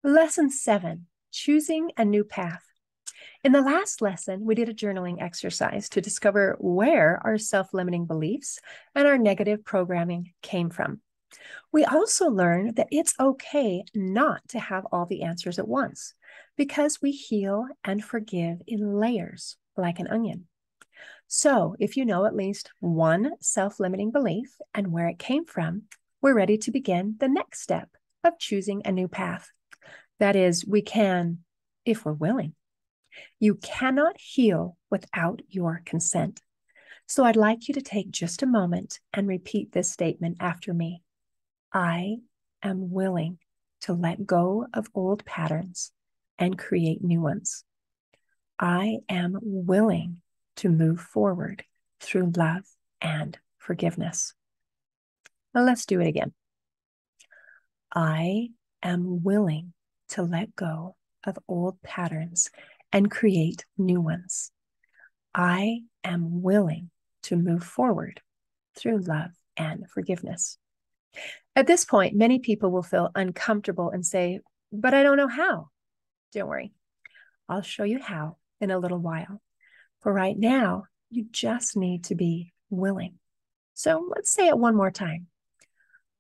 Lesson 7, choosing a new path. In the last lesson, we did a journaling exercise to discover where our self-limiting beliefs and our negative programming came from. We also learned that it's okay not to have all the answers at once because we heal and forgive in layers like an onion. So if you know at least one self-limiting belief and where it came from, we're ready to begin the next step of choosing a new path. That is, we can, if we're willing. You cannot heal without your consent. So I'd like you to take just a moment and repeat this statement after me. I am willing to let go of old patterns and create new ones. I am willing to move forward through love and forgiveness. Now let's do it again. I am willing to let go of old patterns and create new ones. I am willing to move forward through love and forgiveness. At this point, many people will feel uncomfortable and say, but I don't know how. Don't worry. I'll show you how in a little while. For right now, you just need to be willing. So let's say it one more time.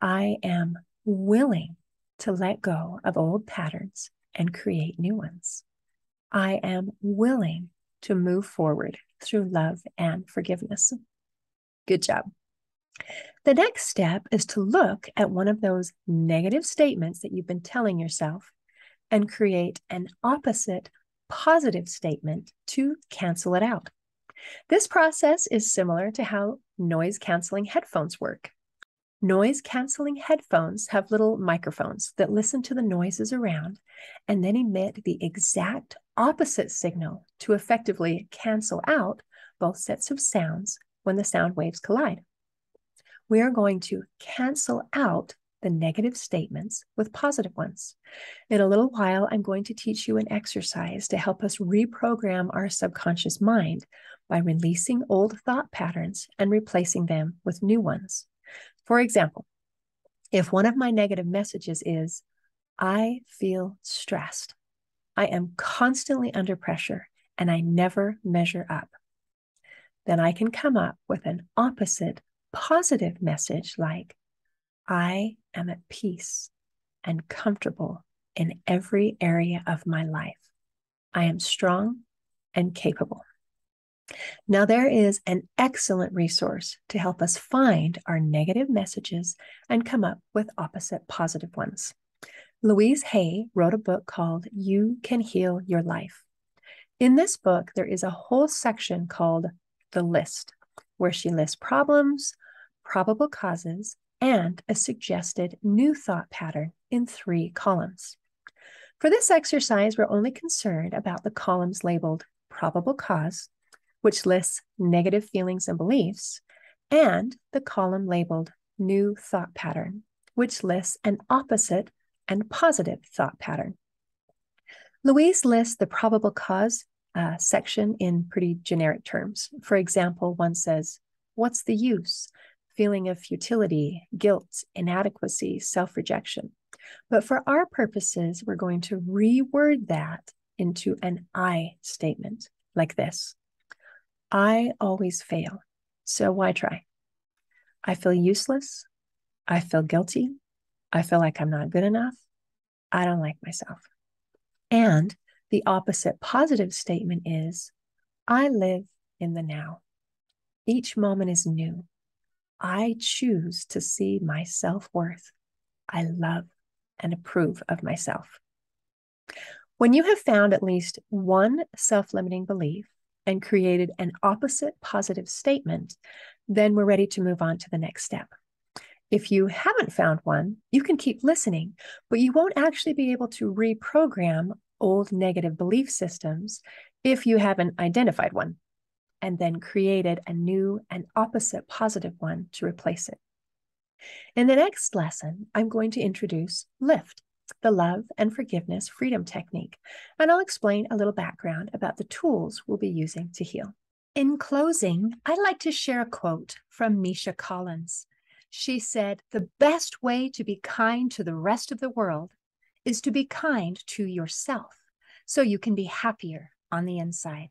I am willing to let go of old patterns and create new ones. I am willing to move forward through love and forgiveness. Good job. The next step is to look at one of those negative statements that you've been telling yourself and create an opposite positive statement to cancel it out. This process is similar to how noise-canceling headphones work. Noise-canceling headphones have little microphones that listen to the noises around and then emit the exact opposite signal to effectively cancel out both sets of sounds when the sound waves collide. We are going to cancel out the negative statements with positive ones. In a little while, I'm going to teach you an exercise to help us reprogram our subconscious mind by releasing old thought patterns and replacing them with new ones. For example, if one of my negative messages is, I feel stressed, I am constantly under pressure, and I never measure up, then I can come up with an opposite positive message like, I am at peace and comfortable in every area of my life. I am strong and capable. Now, there is an excellent resource to help us find our negative messages and come up with opposite positive ones. Louise Hay wrote a book called You Can Heal Your Life. In this book, there is a whole section called The List, where she lists problems, probable causes, and a suggested new thought pattern in 3 columns. For this exercise, we're only concerned about the columns labeled probable cause, which lists negative feelings and beliefs, and the column labeled new thought pattern, which lists an opposite and positive thought pattern. Louise lists the probable cause section in pretty generic terms. For example, one says, what's the use? Feeling of futility, guilt, inadequacy, self-rejection. But for our purposes, we're going to reword that into an I statement like this. I always fail, so why try? I feel useless. I feel guilty. I feel like I'm not good enough. I don't like myself. And the opposite positive statement is, I live in the now. Each moment is new. I choose to see my self-worth. I love and approve of myself. When you have found at least one self-limiting belief and created an opposite positive statement, then we're ready to move on to the next step. If you haven't found one, you can keep listening, but you won't actually be able to reprogram old negative belief systems if you haven't identified one and then created a new and opposite positive one to replace it. In the next lesson, I'm going to introduce LIFT, the Love and Forgiveness Freedom Technique, and I'll explain a little background about the tools we'll be using to heal. In closing, I'd like to share a quote from Misha Collins. She said, "The best way to be kind to the rest of the world is to be kind to yourself so you can be happier on the inside.